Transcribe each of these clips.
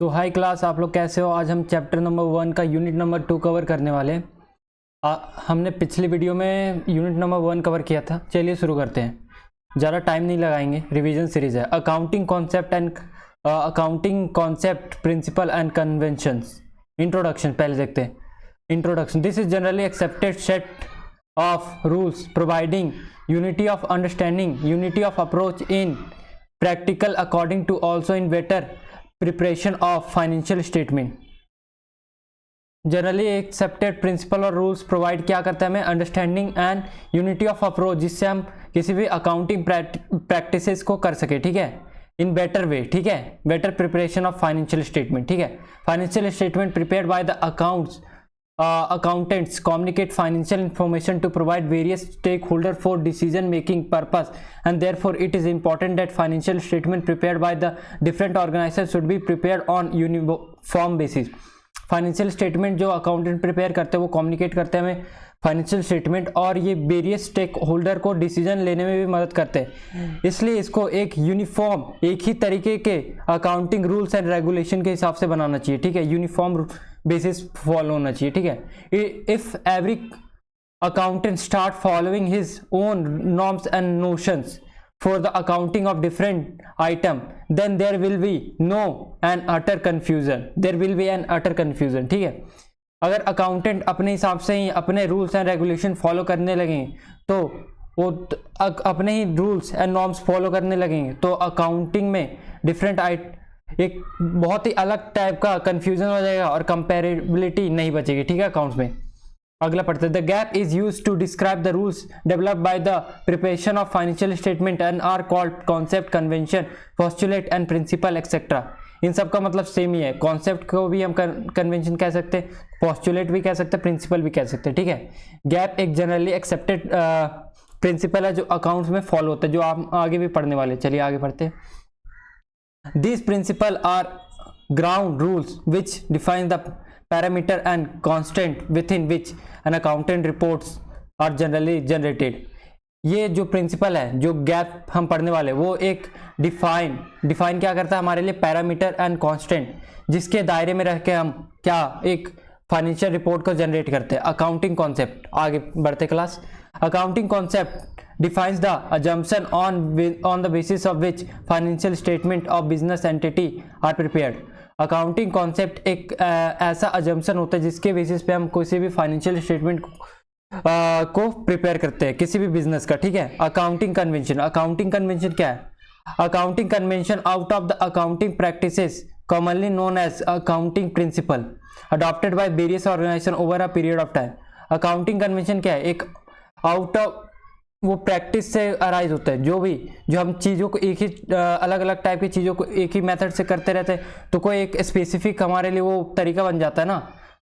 तो high class, आप लोग कैसे हो। आज हम चैप्टर नंबर 1 का यूनिट नंबर 2 कवर करने वाले हैं। हमने पिछली वीडियो में यूनिट नंबर 1 कवर किया था। चलिए शुरू करते हैं, ज़्यादा टाइम नहीं लगाएंगे, रिवीजन सीरीज है। Accounting concept principle and conventions. Introduction पहले देखते हैं। Introduction. This is generally accepted set of rules providing unity of understanding, unity of approach in practical according to also in better preparation of financial statement. Generally accepted principal और rules provide क्या करता है हमें, understanding and unity of approach, जिससे हम किसी भी accounting practices को कर सके, ठीक है, इन बेटर वे, ठीक है, better preparation of financial statement, ठीक है। Financial statement prepared by the accountants communicate financial information to provide various stakeholders for decision making purpose, and therefore it is important that financial statement prepared by the different organizations should be prepared on uniform basis. Financial statement जो accountant prepare करते हैं वो communicate करते हैं हमें financial statement, और ये various stake holder को डिसीजन लेने में भी मदद करते हैं। इसलिए इसको एक यूनिफॉर्म, एक ही तरीके के अकाउंटिंग रूल्स एंड रेगुलेशन के हिसाब से बनाना चाहिए, ठीक है, यूनिफॉर्म बेसिस फॉलो होना चाहिए, ठीक है। If every accountant start following his own norms and notions for the accounting of different item, then there will be no and utter confusion, there will be an utter confusion, ठीक है। अगर accountant अपने हिसाब से ही अपने rules and regulation follow करने लगेंगे तो वो अपने ही रूल्स एंड नॉर्म्स फॉलो करने लगेंगे तो अकाउंटिंग में डिफरेंट एक बहुत ही अलग टाइप का कंफ्यूजन हो जाएगा और कंपेरेबिलिटी नहीं बचेगी, ठीक है, अकाउंट्स में। अगला पढ़ते हैं। The GAAP is use to describe the rules developed by the preparation of financial statement and are called concept, convention, postulate and principle etcetera. इन सब का मतलब सेम ही है। कॉन्सेप्ट को भी हम कन्वेंशन कह सकते हैं, पोस्टुलेट भी कह सकते हैं, प्रिंसिपल भी कह सकते हैं, ठीक है। गैप एक जनरली एक्सेप्टेड प्रिंसिपल है जो अकाउंट्स में फॉलो होता है, जो आप आगे भी पढ़ने वाले। चलिए आगे पढ़ते हैं। This principle are ground rules which define the parameter and constant within which an accountant reports are generally generated. ये जो प्रिंसिपल है, जो गैप हम पढ़ने वाले, वो एक डिफाइन क्या करता है हमारे लिए, पैरामीटर एंड कांस्टेंट, जिसके दायरे में रह के हम क्या एक फाइनेंशियल रिपोर्ट को जनरेट करते हैं। अकाउंटिंग कॉन्सेप्ट, आगे बढ़ते class. Accounting concept defines the assumption on the basis of which financial statement of business entity are prepared. Accounting concept एक ऐसा अजम्पशन होता है जिसके बेसिस पे हम किसी भी फाइनेंशियल स्टेटमेंट को प्रिपेयर करते हैं किसी भी बिजनेस का, ठीक है। अकाउंटिंग कन्वेंशन क्या है? Accounting convention out of the accounting practices commonly known as accounting principle adopted by various organisation over a period of time. Accounting convention क्या है? एक आउट ऑफ वो प्रैक्टिस से अराइज होता है, जो हम चीज़ों को एक ही अलग अलग टाइप की चीज़ों को एक ही मेथड से करते रहते हैं तो कोई एक स्पेसिफिक हमारे लिए वो तरीका बन जाता है ना,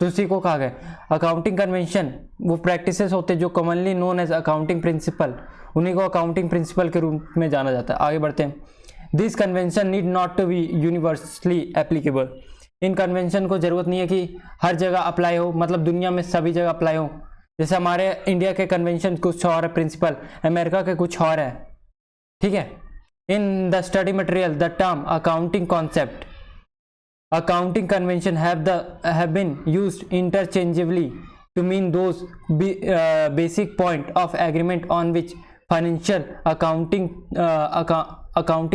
तो उसी को कहा गया अकाउंटिंग कन्वेंशन। वो प्रैक्टिसेस होते हैं जो commonly known as accounting principle, उन्हीं को अकाउंटिंग प्रिंसिपल के रूप में जाना जाता है। आगे बढ़ते हैं। This convention need not to be universally applicable. इन कन्वेंशन को जरूरत नहीं है कि हर जगह अप्लाई हो, मतलब दुनिया में सभी जगह अप्लाई हो। जैसे हमारे इंडिया के कन्वेंशन कुछ और है, प्रिंसिपल अमेरिका के कुछ और है, ठीक है। In the study material the term accounting concept, accounting convention have been used interchangeably to mean those basic point of agreement on which financial accounting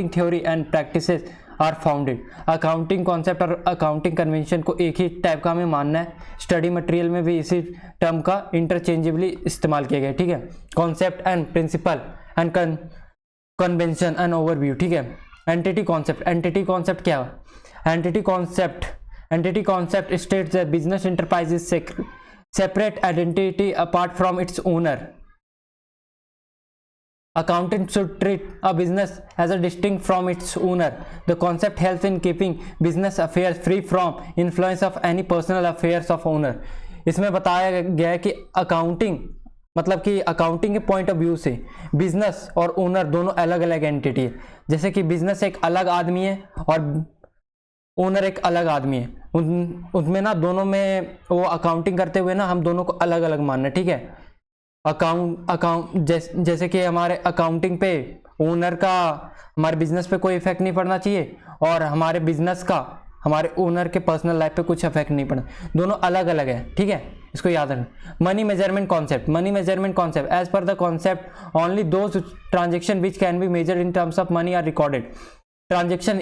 theory and practices are founded. Accounting concept और accounting convention को एक ही type का हमें मानना है। Study material में भी इसी टर्म का इंटरचेंजेबली इस्तेमाल किया गया, ठीक है। Concept and principle and convention and overview, ठीक है। एंटिटी कॉन्सेप्ट क्या है? Entity concept states that business enterprise is separate identity apart from its owner. Accountant should treat a business as a distinct from its owner. The concept helps in keeping business affairs free from influence of any personal affairs of owner. इसमें बताया गया है कि accounting मतलब कि accounting के point of view से business और ओनर दोनों अलग अलग एंटिटी है। जैसे कि बिजनेस एक अलग आदमी है और ओनर एक अलग आदमी है, उनमें ना दोनों में वो अकाउंटिंग करते हुए ना हम दोनों को अलग अलग मानना है, ठीक है। जैसे कि हमारे अकाउंटिंग पे ओनर का हमारे बिजनेस पे कोई इफेक्ट नहीं पड़ना चाहिए और हमारे बिजनेस का हमारे ओनर के पर्सनल लाइफ पे कुछ इफेक्ट नहीं पड़ा, दोनों अलग अलग है, ठीक है, इसको याद रखना। Money measurement concept, money measurement concept as per the concept only those transaction which can be measured in terms of money are recorded transaction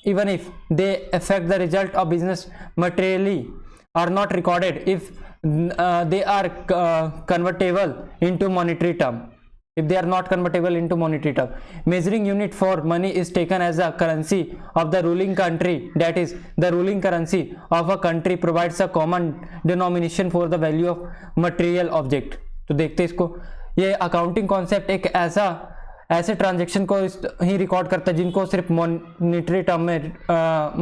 even if they affect the result of business materially are not recorded if they are convertible into monetary term. If they are not convertible into monetary term, measuring unit for money is taken as a currency of the ruling country, that is the ruling currency of a country provides a common denomination for the value of material object. तो देखते इसको, ये accounting concept एक ऐसे transaction को ही record करता है जिनको सिर्फ मॉनिटरी टर्म में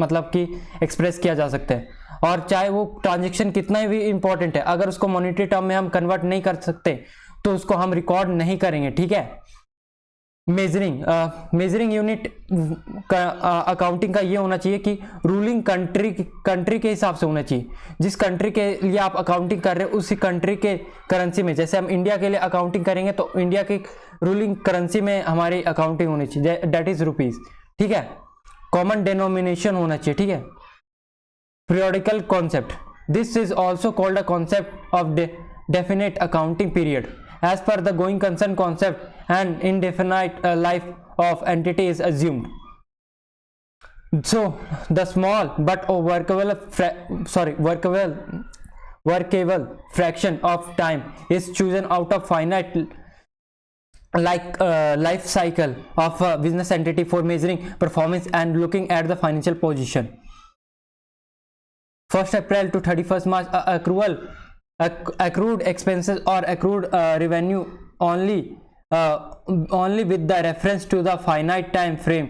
मतलब कि एक्सप्रेस किया जा सकता है, और चाहे वो ट्रांजेक्शन कितना भी इंपॉर्टेंट है, अगर उसको मॉनिटरी टर्म में हम कन्वर्ट नहीं कर सकते तो उसको हम रिकॉर्ड नहीं करेंगे, ठीक है। मेजरिंग यूनिट अकाउंटिंग का ये होना चाहिए कि रूलिंग कंट्री के हिसाब से होना चाहिए, जिस कंट्री के लिए आप अकाउंटिंग कर रहे हो उसी कंट्री के करेंसी में, जैसे हम इंडिया के लिए अकाउंटिंग करेंगे तो इंडिया की रूलिंग करेंसी में हमारी अकाउंटिंग होनी चाहिए, दैट इज रुपीज, ठीक है। कॉमन डेनोमिनेशन होना चाहिए, ठीक है। Periodical concept, this is also called a concept of definite accounting period as per the going concern concept, and indefinite life of entity is assumed. So the small but workable fraction of time is chosen out of finite life cycle of a business entity for measuring performance and looking at the financial position. 1st April to 31st March accrued expenses or accrued revenue only with the reference to the finite time frame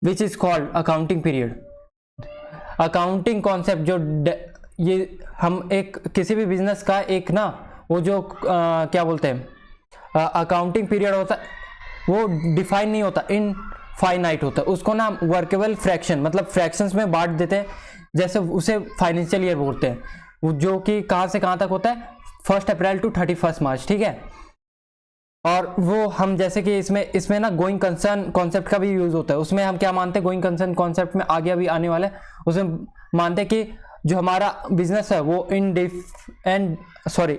which is called accounting period. accounting concept जो ये हम एक किसी भी business का एक ना वो जो क्या बोलते हैं अकाउंटिंग पीरियड होता है वो डिफाइन नहीं होता, इनफाइनाइट होता है, उसको ना वर्केबल फ्रैक्शन मतलब फ्रैक्शंस में बांट देते हैं, जैसे उसे फाइनेंशियल ईयर बोलते हैं, जो कि कहां से कहां तक होता है 1 अप्रैल टू 31 मार्च, ठीक है। और वो हम जैसे कि इसमें ना गोइंग कंसर्न कॉन्सेप्ट का भी यूज होता है, उसमें हम क्या मानते हैं गोइंग कंसर्न कॉन्सेप्ट में आगे अभी आने वाला है, उसमें मानते हैं कि जो हमारा बिजनेस है वो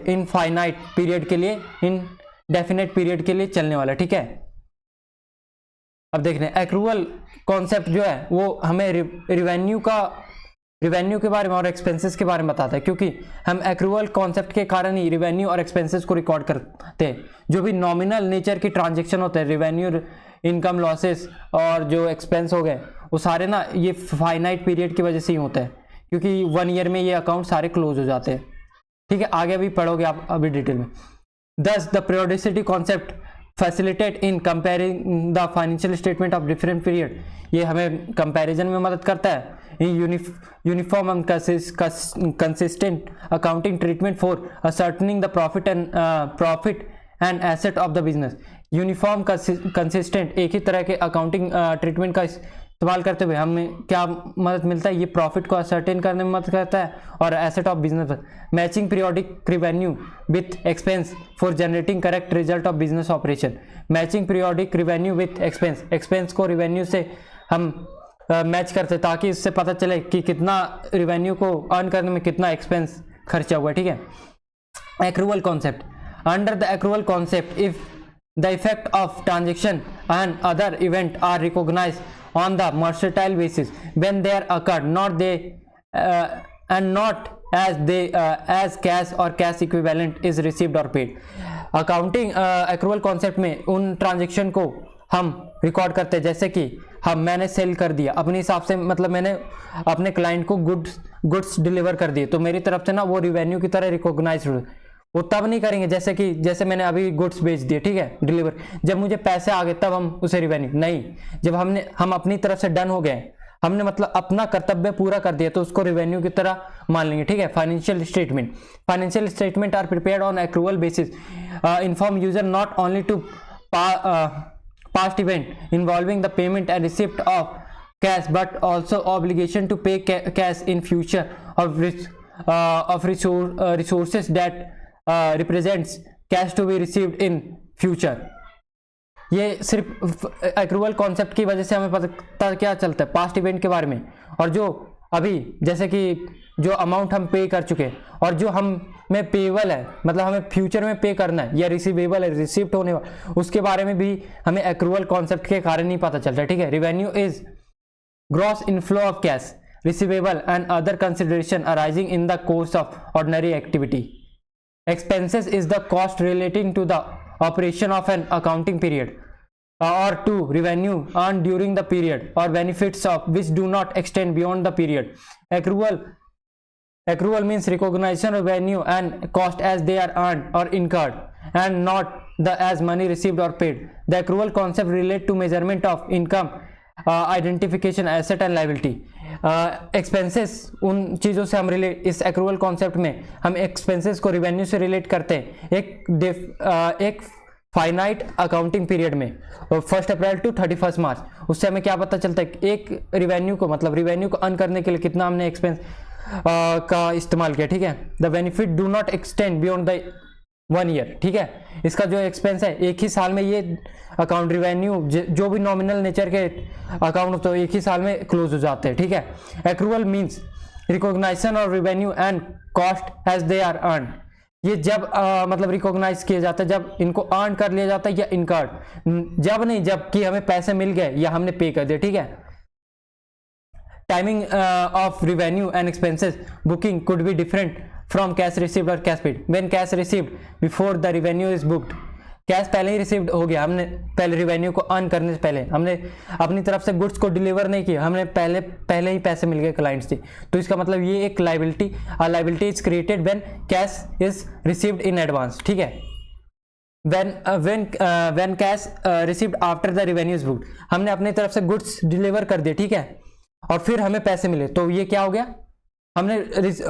इनफाइनाइट पीरियड के लिए, इनडेफिनेट पीरियड के लिए चलने वाला है, ठीक है। अब देख रहे हैं एक्रूअल कॉन्सेप्ट जो है वो हमें रिवेन्यू के बारे में और एक्सपेंसेस के बारे में बताता है, क्योंकि हम एक्रूअल कॉन्सेप्ट के कारण ही रिवेन्यू और एक्सपेंसेस को रिकॉर्ड करते हैं। जो भी नॉमिनल नेचर की ट्रांजैक्शन होते हैं, रेवेन्यू, इनकम लॉसेस और जो एक्सपेंस हो गए, वो सारे ना ये फाइनाइट पीरियड की वजह से ही होता है, क्योंकि 1 ईयर में ये अकाउंट सारे क्लोज हो जाते हैं, ठीक है। आगे भी पढ़ोगे आप अभी डिटेल में। Thus the periodicity concept facilitate in comparing the financial statement of different period, ये हमें कंपैरिजन में मदद करता है। Uniform and consistent accounting treatment for ascertaining the profit and asset of the business. Uniform consistent एक ही तरह के अकाउंटिंग ट्रीटमेंट का इस्तेमाल करते हुए हमें क्या मदद मिलता है, ये प्रॉफिट को असर्टेन करने में मदद करता है और asset of business. Matching periodic revenue with expense for generating correct result of business operation. Matching periodic revenue with expense को रिवेन्यू से हम मैच करते हैं ताकि इससे पता चले कि कितना रिवेन्यू को अर्न करने में कितना एक्सपेंस खर्चा हुआ, ठीक है। Accrual concept, under the accrual concept if the effect of transaction and other event are recognised on the mercantile basis when they are occurred, not they and not as cash or cash equivalent is received or paid. Accounting accrual concept में उन transaction को हम record करते हैं, जैसे कि मैंने cell कर दिया अपने हिसाब से, मतलब मैंने अपने क्लाइंट को गुड्स डिलीवर कर दिए, तो मेरी तरफ से ना वो रिवेन्यू की तरह रिकॉग्नाइज, वो तब नहीं करेंगे जैसे मैंने अभी गुड्स बेच दिए, ठीक है, डिलीवर, जब मुझे पैसे आ गए तब हम उसे रिवेन्यू नहीं, जब हम अपनी तरफ से डन हो गए, हमने मतलब अपना कर्तव्य पूरा कर दिया तो उसको रिवेन्यू की तरह मान लेंगे, ठीक है। Financial statement are prepared on accrual basis, inform user not only to past event involving the payment and receipt of cash but also obligation to pay cash in future of resources that represents cash to be received in future. ये सिर्फ accrual concept की वजह से हमें पता क्या चलता है पास्ट इवेंट के बारे में, और जो अभी जैसे कि जो अमाउंट हम पे कर चुके हैं और जो हमें पेएबल है, मतलब हमें फ्यूचर में पे करना है, या रिसीवेबल है, रिसीव्ड होने वाला, उसके बारे में भी हमें एक्रूवल कॉन्सेप्ट के कारण ही पता चलता है। ठीक है, revenue is gross inflow of cash receivable and other consideration arising in the course of ordinary activity. Expenses is the cost relating to the operation of an accounting period or to revenue earned during the period or benefits of which do not extend beyond the period. Accrual means recognition of revenue and cost as they are earned or incurred and not the as money received or paid. The accrual concept relate to measurement of income, identification asset and liability. Expenses उन चीज़ों से हम relate, इस accrual concept में हम expenses को revenue से relate करते हैं एक फाइनाइट अकाउंटिंग पीरियड में, 1 अप्रैल टू 31 मार्च। उससे हमें क्या पता चलता है, एक रिवेन्यू को, मतलब रिवेन्यू को अर्न करने के लिए कितना हमने एक्सपेंस का इस्तेमाल किया। ठीक है, the benefit do not extend beyond the 1 year. ठीक है, इसका जो एक्सपेंस है एक ही साल में, ये अकाउंट रिवेन्यू जो भी नॉमिनल नेचर के अकाउंट तो एक ही साल में क्लोज हो जाते हैं। ठीक है, एक्रूवल मींस रिकॉग्नाइजेशन और revenue and cost as they are earn. ये जब मतलब रिकॉग्नाइज किया जाता है, जब इनको अर्न कर लिया जाता है, या इनकर्ड, जब नहीं जबकि हमें पैसे मिल गए या हमने पे कर दिया। ठीक है, timing of revenue and expenses booking could be different from cash received or cash paid. When cash received before the revenue is booked, cash पहले ही रिसीव्ड हो गया, हमने पहले रिवेन्यू को अर्न करने से पहले हमने अपनी तरफ से गुड्स को डिलीवर नहीं किया, हमने पहले ही पैसे मिल गए क्लाइंट्स से, तो इसका मतलब ये एक liability is created when cash is received in advance. ठीक है, when cash received after the revenue is booked, हमने अपनी तरफ से गुड्स डिलीवर कर दिए। ठीक है, और फिर हमें पैसे मिले, तो ये क्या हो गया, हमने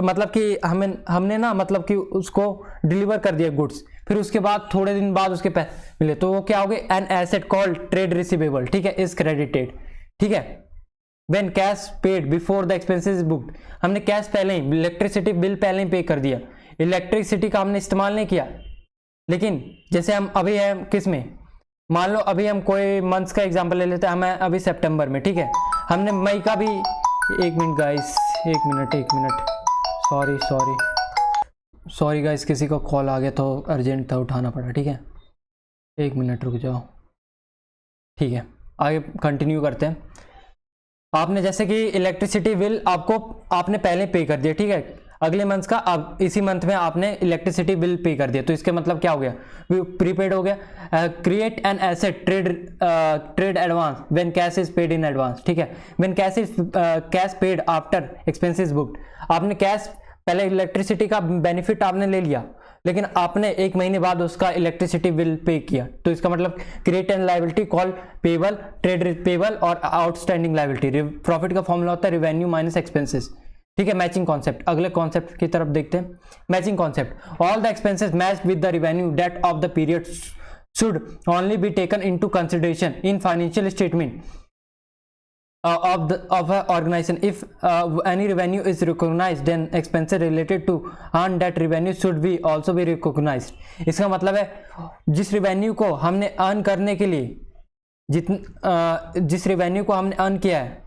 मतलब कि हमने ना मतलब कि उसको डिलीवर कर दिया गुड्स, फिर उसके बाद थोड़े दिन बाद उसके पैसे मिले, तो वो क्या हो गए, an asset called trade receivable. ठीक है, इज क्रेडिटेड। ठीक है, when cash paid before the expenses is booked, हमने कैश पहले ही, इलेक्ट्रिसिटी बिल पहले ही पे कर दिया, इलेक्ट्रिसिटी का हमने इस्तेमाल नहीं किया, लेकिन जैसे हम अभी हैं किस में, मान लो अभी हम कोई मंथ्स का एग्जांपल ले लेते हैं, हमें अभी सितंबर में। ठीक है, हमने मई का भी, एक मिनट गाइस, एक मिनट, सॉरी गाइस, किसी का कॉल आ गया तो अर्जेंट था, उठाना पड़ा। ठीक है, 1 मिनट रुक जाओ। ठीक है, आगे कंटिन्यू करते हैं। आपने जैसे कि इलेक्ट्रिसिटी बिल आपने पहले पे कर दिया। ठीक है, अगले मंथ का, अब इसी मंथ में आपने इलेक्ट्रिसिटी बिल पे कर दिया, तो इसके मतलब क्या हो गया, प्रीपेड हो गया। Create an asset trade advance when cash is paid in advance. ठीक है, when cash paid after expenses booked, आपने कैश पहले इलेक्ट्रिसिटी का बेनिफिट आपने ले लिया, लेकिन आपने 1 महीने बाद उसका इलेक्ट्रिसिटी बिल पे किया, तो इसका मतलब create an liability call payable, trade payable और आउटस्टैंडिंग लायबिलिटी। प्रॉफिट का फॉर्मूला होता है रेवेन्यू माइनस एक्सपेंसेस। ठीक है, मैचिंग कॉन्सेप्ट, अगले कॉन्सेप्ट की तरफ देखते हैं। Matching concept, all the expenses match with the revenue date of the period should only be taken into consideration in financial statement of an organization. If any revenue is recognized, then expenses related to earn that revenue should be also be recognized. इसका मतलब है जिस revenue को हमने earn करने के लिए जिस रेवेन्यू को हमने अर्न किया है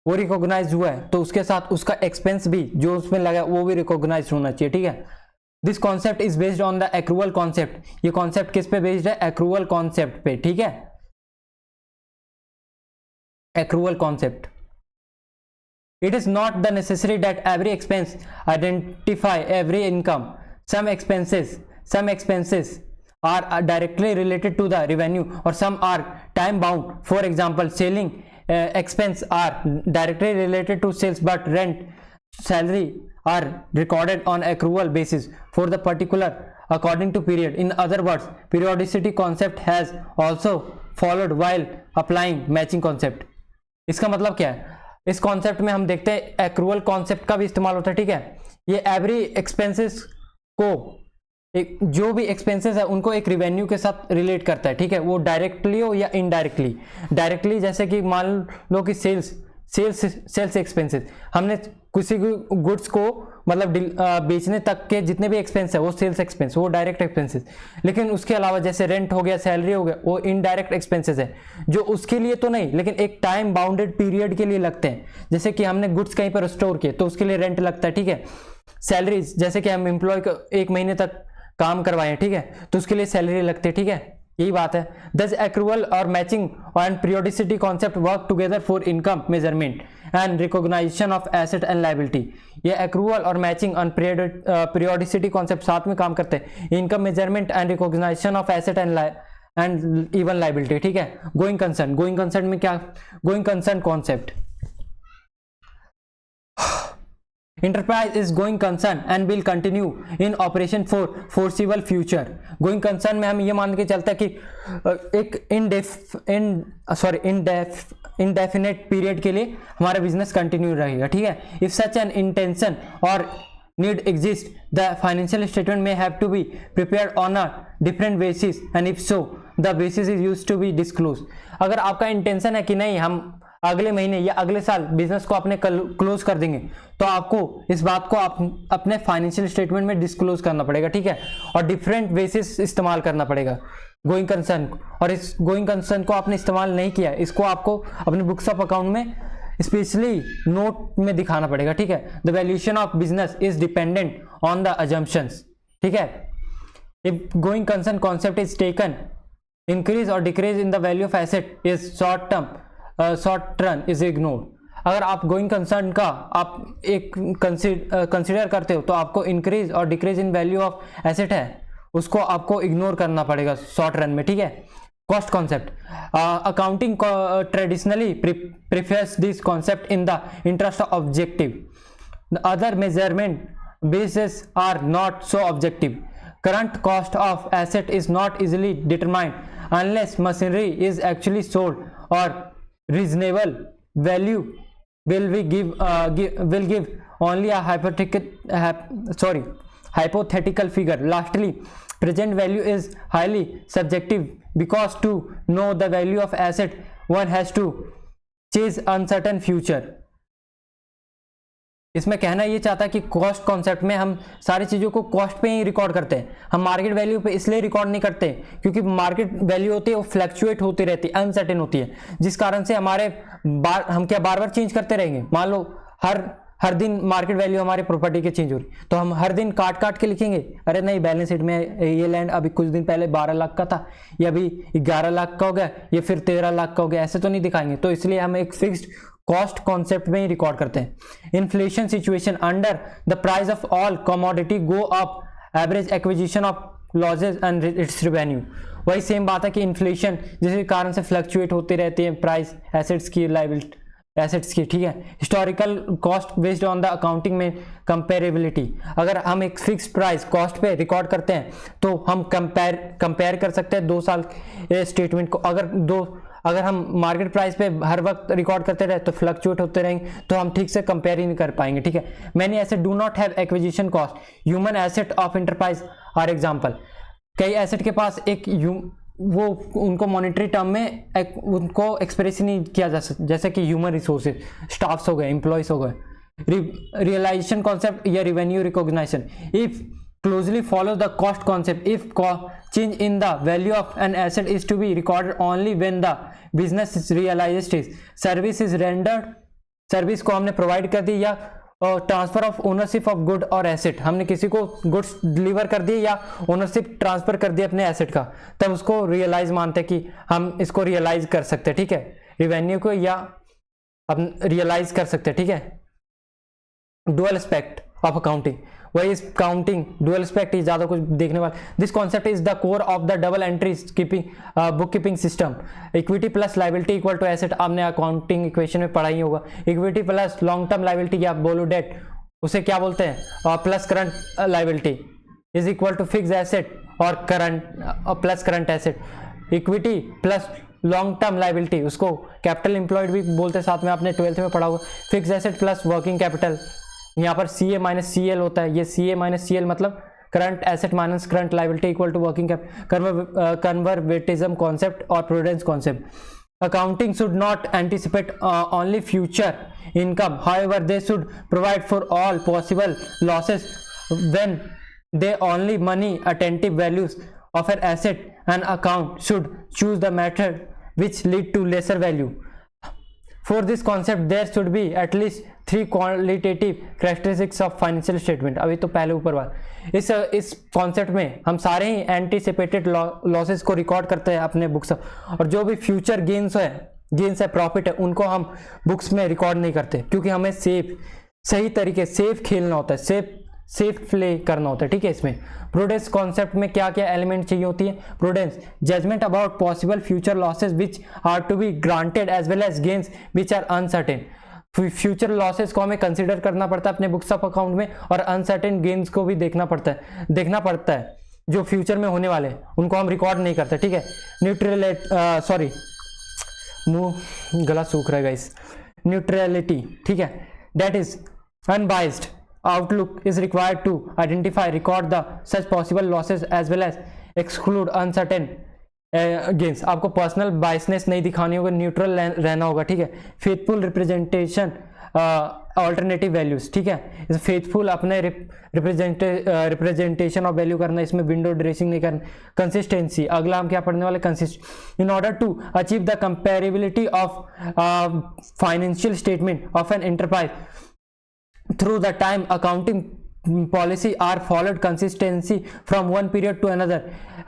वो रिकॉग्नाइज हुआ है, तो उसके साथ उसका एक्सपेंस भी जो उसमें लगा वो भी रिकॉग्नाइज होना चाहिए। ठीक है, this concept is based on the accrual concept. ये कॉन्सेप्ट किस पे बेस्ड है, एक्रूवल कॉन्सेप्ट पे। ठीक है, accrual concept. It is not the necessary that every expense identify every income. Some expenses are directly related to the revenue or some are time bound. For example, selling expense are directly related to sales, but rent, salary are recorded on accrual basis for the particular according to period. In other words, periodicity concept has also followed while applying matching concept. इसका मतलब क्या है, इस concept में हम देखते हैं accrual concept का भी इस्तेमाल होता है। ठीक है, ये एवरी एक्सपेंसेस को जो भी एक्सपेंसेस है उनको एक रिवेन्यू के साथ रिलेट करता है। ठीक है, वो डायरेक्टली हो या इनडायरेक्टली। डायरेक्टली जैसे कि मान लो कि सेल्स सेल्स एक्सपेंसेस, हमने किसी गुड्स को मतलब बेचने तक के जितने भी एक्सपेंस है वो सेल्स एक्सपेंस, वो डायरेक्ट एक्सपेंसेस। लेकिन उसके अलावा जैसे रेंट हो गया, सैलरी हो गया, वो इनडायरेक्ट एक्सपेंसेस है जो उसके लिए तो नहीं लेकिन एक टाइम बाउंडेड पीरियड के लिए लगते हैं। जैसे कि हमने गुड्स कहीं पर स्टोर किए तो उसके लिए रेंट लगता है, ठीक है। सैलरीज, जैसे कि हम एम्प्लॉय को 1 महीने तक काम करवाएं, ठीक है, तो उसके लिए सैलरी लगती है, ठीक है, यही बात है। Thus accrual or matching and periodicity concept work together for income measurement and recognition of asset and liability। ये accrual और matching and periodicity concept साथ में काम करते हैं, income measurement and recognition of asset and even liability, ठीक है। going concern में क्या, going concern concept, Enterprise is going concern and will continue in operation for foreseeable future। Going concern में हम ये मान के चलते हैं कि एक indefinite period के लिए हमारा बिजनेस कंटिन्यू रहेगा, ठीक है। If such an intention or need exists, the financial statement may have to be prepared on a different basis and if so, the basis is used to be disclosed। अगर आपका intention है कि नहीं हम अगले महीने या अगले साल बिजनेस को अपने क्लोज कर देंगे तो आपको इस बात को अपने फाइनेंशियल स्टेटमेंट में डिस्क्लोज करना पड़ेगा, ठीक है, और डिफरेंट बेसिस इस्तेमाल करना पड़ेगा गोइंग कंसर्न। और इस गोइंग कंसर्न को आपने इस्तेमाल नहीं किया, इसको आपको अपने बुक्स ऑफ अकाउंट में स्पेशली नोट में दिखाना पड़ेगा, ठीक है। The valuation of business is dependent on the assumptions, ठीक है। If going concern concept is taken, increase or decrease in the value of asset is short run is ignored. अगर आप गोइंग कंसर्न का आप एक कंसिडर करते हो तो आपको increase or decrease in value of asset है उसको आपको इग्नोर करना पड़ेगा शॉर्ट रन में, ठीक है। Cost concept, accounting traditionally prefers this concept in the interest of objective, the other measurement basis are not so objective. Current cost of asset is not easily determined unless machinery is actually sold और reasonable value will give only a hypothetical figure। Lastly, present value is highly subjective because to know the value of asset one has to chase uncertain future। इसमें कहना ये चाहता है कि cost concept में हम सारी चीज़ों को कॉस्ट पे ही रिकॉर्ड करते हैं, हम मार्केट वैल्यू पे इसलिए रिकॉर्ड नहीं करते क्योंकि मार्केट वैल्यू होती है वो फ्लैक्चुएट होती रहती है, अनसर्टेन होती है, जिस कारण से हम क्या बार बार चेंज करते रहेंगे। मान लो हर दिन मार्केट वैल्यू हमारी प्रॉपर्टी की चेंज हो रही तो हम हर दिन काट के लिखेंगे, अरे नहीं बैलेंस शीट में ये लैंड अभी कुछ दिन पहले 12 लाख का था, ये अभी 11 लाख का हो गया, ये फिर 13 लाख का हो गया, ऐसे तो नहीं दिखाएंगे। तो इसलिए हम एक फिक्स्ड कॉस्ट कॉन्सेप्ट में ही रिकॉर्ड करते हैं। Inflation situation, under the price of all commodity go up, average acquisition of losses and it's revenue. वही सेम बात है कि इन्फ्लेशन जिसके कारण से फ्लक्चुएट होती रहती है प्राइस एसेट्स की, लायबिलिटी एसेट्स की, ठीक है। Historical cost based on the accounting में कंपेरेबिलिटी, अगर हम एक फिक्स प्राइस कॉस्ट पे रिकॉर्ड करते हैं तो हम कंपेयर कर सकते हैं 2 साल स्टेटमेंट को। अगर हम मार्केट प्राइस पे हर वक्त रिकॉर्ड करते रहे तो फ्लक्चुएट होते रहेंगे तो हम ठीक से कंपेयर ही नहीं कर पाएंगे, ठीक है। Many asset do not have acquisition cost, human asset of enterprise are example. कई एसेट के पास वो उनको मॉनेटरी टर्म में उनको एक्सप्रेस नहीं किया जा सकता, जैसे कि ह्यूमन रिसोर्सेज, स्टाफ्स हो गए, एम्प्लॉयज हो गए। रियलाइजेशन कॉन्सेप्ट या revenue recognition, if closely follows the cost concept, if change in the value of an asset is to be recorded only when the business is realized, service is rendered, service को हमने provide कर दी, या transfer of ownership of good और asset, हमने किसी को goods deliver कर दिए या ओनरशिप ट्रांसफर कर दिया अपने एसेट का, तब उसको रियलाइज मानते हैं कि हम इसको रियलाइज कर सकते हैं, ठीक है, रिवेन्यू को या रियलाइज कर सकते हैं, ठीक है। डुअल एस्पेक्ट ऑफ अकाउंटिंग, वही इस काउंटिंग डुअल एस्पेक्ट ही ज्यादा कुछ देखने वाला। This concept is the core of the double entry book keeping system. Equity plus liability equal to asset, आपने अकाउंटिंग इक्वेशन में पढ़ा ही होगा। Equity plus long term liability या बोलो डेट, उसे क्या बोलते हैं, plus current liability is equal to fix asset और current plus current asset. Equity plus long term liability, उसको कैपिटल एम्प्लॉयड भी बोलते हैं, साथ में आपने 12th में पढ़ा होगा। Fix asset plus working capital, यहाँ पर CA माइनस CL होता है, ये CA माइनस CL मतलब current asset minus current liability equal to working capital. Conservatism concept और prudence concept, accounting should not anticipate only future income. However, they should provide for all possible losses when they only money attentive values of an asset. An account should choose the method which lead to lesser value. For this concept, there should be at least 3 qualitative characteristics of financial statement. अभी तो पहले ऊपर बात इस concept में हम सारे ही anticipated losses को रिकॉर्ड करते हैं अपने बुक्स, और जो भी फ्यूचर गेन्स है प्रॉफिट है, उनको हम बुक्स में रिकॉर्ड नहीं करते, क्योंकि हमें सही तरीके सेफ खेलना होता है, सेफ प्ले करना होता है, ठीक है। इसमें प्रूडेंस कॉन्सेप्ट में क्या क्या एलिमेंट चाहिए होती है? Prudence, judgement about possible future losses which are to be granted as well as gains which are uncertain. Future losses को हमें कंसिडर करना पड़ता है अपने बुक्स ऑफ अकाउंट में, और अनसर्टेन गेन्स को भी देखना पड़ता है जो फ्यूचर में होने वाले, उनको हम रिकॉर्ड नहीं करते, ठीक है। गला सूख रहा है गाइस। न्यूट्रलिटी, ठीक है, that is unbiased outlook is required to identify, record the such possible losses as well as exclude uncertain gains. आपको पर्सनल बायसनेस नहीं दिखानी होगी, न्यूट्रल रहना होगा, ठीक है। फेथफुल रिप्रेजेंटेशन ऑल्टरनेटिव वैल्यूज, ठीक है। इस फेथफुल अपने रिप्रेजेंटेशन ऑफ वैल्यू करना, इसमें विंडो ड्रेसिंग नहीं करना। कंसिस्टेंसी, अगला हम क्या पढ़ने वाले? Consist in order to achieve the comparability of financial statement of an enterprise through the time accounting policy are followed consistency from one period to another.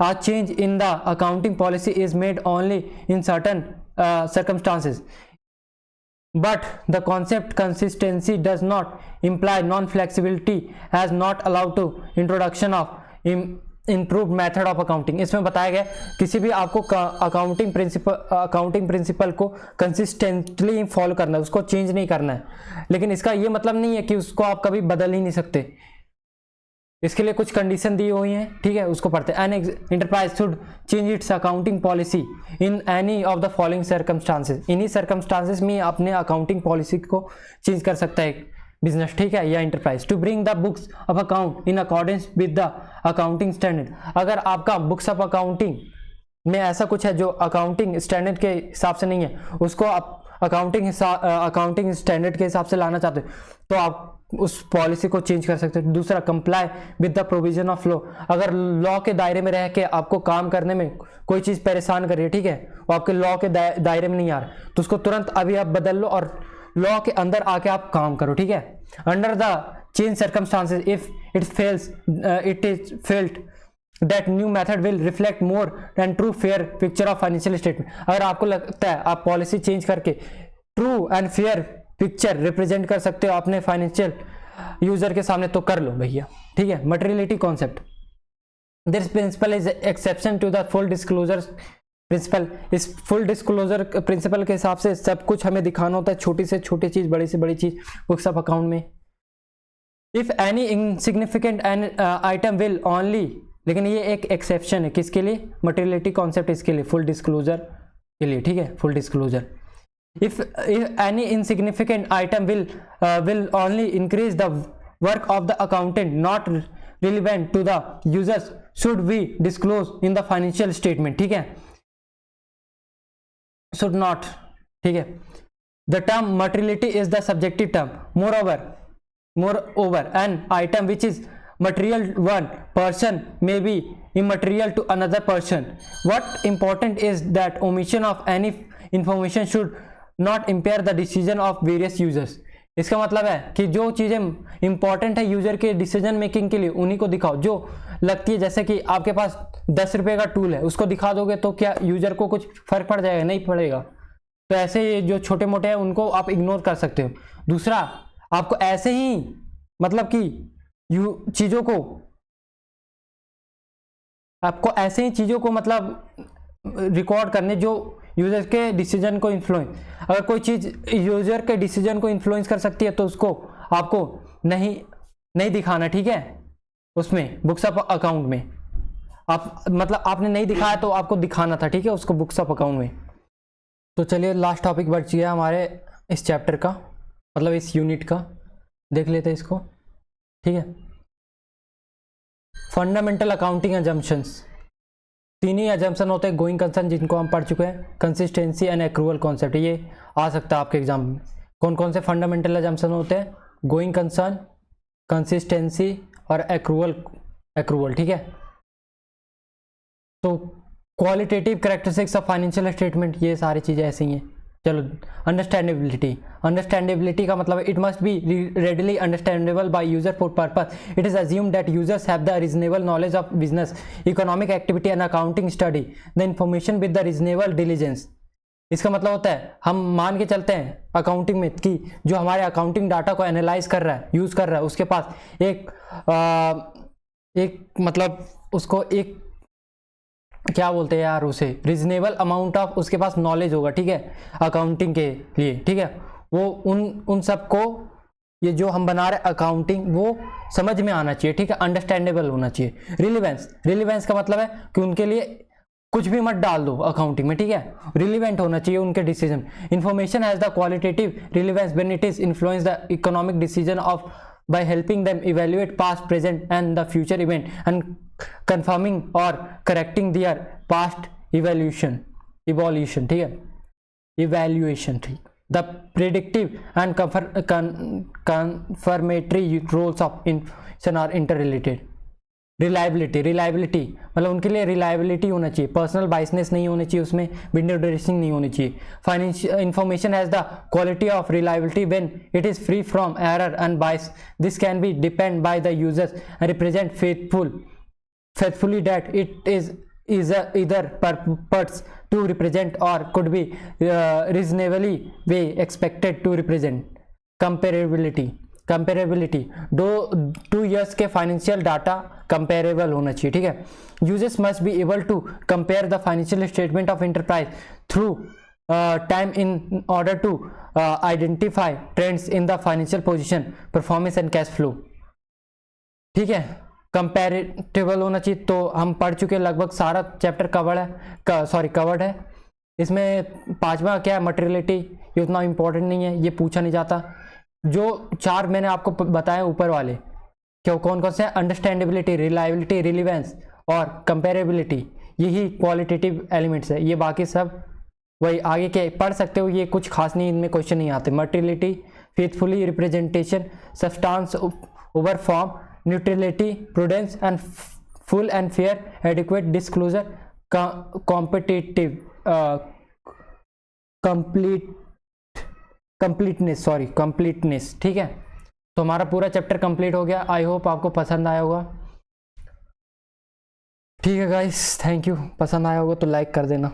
A change in the accounting policy is made only in certain circumstances, but the concept consistency does not imply non-flexibility as not allowed to introduction of improve method of accounting. इसमें बताया गया किसी भी आपको accounting principle को consistently follow करना है, उसको चेंज नहीं करना है, लेकिन इसका ये मतलब नहीं है कि उसको आप कभी बदल ही नहीं सकते। इसके लिए कुछ कंडीशन दी हुई हैं, ठीक है, उसको पढ़ते हैं। An enterprise should change it's accounting policy in any of the following circumstances. इन्हीं सर्कमस्टांसेस में अपने अकाउंटिंग पॉलिसी को चेंज कर सकता है बिजनेस, ठीक है, या enterprise. To bring the books of account in accordance with the accounting standard. अगर आपका बुक्स ऑफ अकाउंटिंग में ऐसा कुछ है जो अकाउंटिंग स्टैंडर्ड के हिसाब से नहीं है, उसको आप अकाउंटिंग स्टैंडर्ड के हिसाब से लाना चाहते हो, तो आप उस पॉलिसी को चेंज कर सकते हो। दूसरा, comply with the provision of law. अगर लॉ के दायरे में रह के आपको काम करने में कोई चीज़ परेशान कर रही है, ठीक है, वो आपके लॉ के दायरे में नहीं आ रहा, तो उसको तुरंत अभी आप बदल लो और लॉ के अंदर आके आप काम करो, ठीक है। Under the change circumstances if it is felt that new method will reflect more and true fair picture of financial statement. अगर आपको लगता है आप पॉलिसी चेंज करके true and fair picture represent कर सकते हो अपने फाइनेंशियल यूजर के सामने, तो कर लो भैया, ठीक है। Materiality concept, this principle is exception to the full disclosure principle. इस फुल डिस्क्लोजर प्रिंसिपल के हिसाब से सब कुछ हमें दिखाना होता है, छोटी से छोटी चीज, बड़ी से बड़ी चीज बुक्स ऑफ अकाउंट में। If any insignificant item will only, लेकिन ये एक एक्सेप्शन है किसके लिए? मटेरियलिटी कॉन्सेप्ट, इसके लिए, फुल डिस्क्लोजर के लिए, ठीक है, full disclosure. if any insignificant item will only increase the work of the accountant, not relevant to the users, should be disclosed in the financial statement, ठीक है, should not, ठीक है। The term materiality is the subjective term. Moreover, an item which is material to one person may be immaterial to another person. What important is that omission of any information should not impair the decision of various users. इसका मतलब है कि जो चीज़ें important है user के decision making के लिए, उन्हीं को दिखाओ। जो लगती है, जैसे कि आपके पास 10 रुपये का टूल है, उसको दिखा दोगे तो क्या यूजर को कुछ फर्क पड़ जाएगा? नहीं पड़ेगा। तो ऐसे जो छोटे मोटे हैं उनको आप इग्नोर कर सकते हो। दूसरा, आपको ऐसे ही मतलब कि चीज़ों को मतलब रिकॉर्ड करने जो यूजर के डिसीजन को इन्फ्लुएंस। अगर कोई चीज़ यूजर के डिसीजन को इन्फ्लुएंस कर सकती है तो उसको आपको नहीं दिखाना, ठीक है, उसमें बुक्स ऑफ अकाउंट में। आप मतलब आपने नहीं दिखाया तो आपको दिखाना था, ठीक है, उसको बुक्स ऑफ अकाउंट में। तो चलिए लास्ट टॉपिक बच गया हमारे इस चैप्टर का, मतलब इस यूनिट का, देख लेते हैं इसको, ठीक है। Fundamental accounting assumptions. तीन ही एजम्पशन होते हैं गोइंग कंसर्न, जिनको हम पढ़ चुके हैं, कंसिस्टेंसी एंड एक्रूवल कॉन्सेप्ट, ये आ सकता है आपके एग्जाम में। कौन कौन से फंडामेंटल एजम्पशन होते हैं? गोइंग कंसर्न, कंसिस्टेंसी और एक्रूवल, ठीक है। तो qualitative characteristics of financial statement, ये सारी चीज़ें ऐसी ही हैं। चलो, अंडरस्टैंडेबिलिटी का मतलब है it must be readily understandable by user for purpose. It is assumed that users have the reasonable knowledge of business, economic activity and accounting study the information with the reasonable diligence. इसका मतलब होता है हम मान के चलते हैं accounting में कि जो हमारे अकाउंटिंग डाटा को एनालाइज कर रहा है, यूज कर रहा है, उसके पास एक मतलब उसको एक क्या बोलते हैं यार, उसे रीजनेबल अमाउंट ऑफ उसके पास नॉलेज होगा, ठीक है, अकाउंटिंग के लिए, ठीक है। वो उन सबको ये जो हम बना रहे हैं अकाउंटिंग, वो समझ में आना चाहिए, ठीक है, अंडरस्टैंडेबल होना चाहिए। रिलीवेंस का मतलब है कि उनके लिए कुछ भी मत डाल दो अकाउंटिंग में, ठीक है, रिलीवेंट होना चाहिए उनके decision. Information has the qualitative relevance when it is influence the economic decision of by helping them evaluate past, present and the future event and confirming or correcting their past evolution, ठीक है, evaluation, ठीक। The predictive and confirmatory roles of information are interrelated. Reliability मतलब उनके लिए reliability होना चाहिए, personal बाइसनेस नहीं होनी चाहिए, उसमें विंडो ड्रेसिंग नहीं होनी चाहिए। Financial information has the quality of reliability when it is free from error and bias. This can be depend by the users and represent faithfully that it is either purports to represent or could be reasonably way expected to represent. Comparability दो 2 years के financial data comparable होना चाहिए, ठीक है। Users must be able to compare the financial statement of enterprise through time in order to identify trends in the financial position, performance and cash flow, ठीक है। कंपेरेटिबल होना चाहिए, तो हम पढ़ चुके लगभग सारा चैप्टर कवर्ड है। इसमें 5वां क्या है, मटेरियलिटी, ये उतना इंपॉर्टेंट नहीं है, ये पूछा नहीं जाता। जो 4 मैंने आपको बताया ऊपर वाले, क्यों कौन कौन से हैं, अंडरस्टैंडेबिलिटी, रिलायबिलिटी, रिलीवेंस और कंपेरेबिलिटी, यही क्वालिटेटिव एलिमेंट्स है। ये बाकी सब वही आगे के पढ़ सकते हो, ये कुछ खास नहीं, इनमें क्वेश्चन नहीं आते। Materiality, faithfully representation, substance over form, neutrality, prudence and full and fair, adequate disclosure, competitive, completeness, ठीक है। तो हमारा पूरा चैप्टर कंप्लीट हो गया। आई होप आपको पसंद आया होगा, ठीक है गाइस, थैंक यू। पसंद आया होगा तो लाइक कर देना।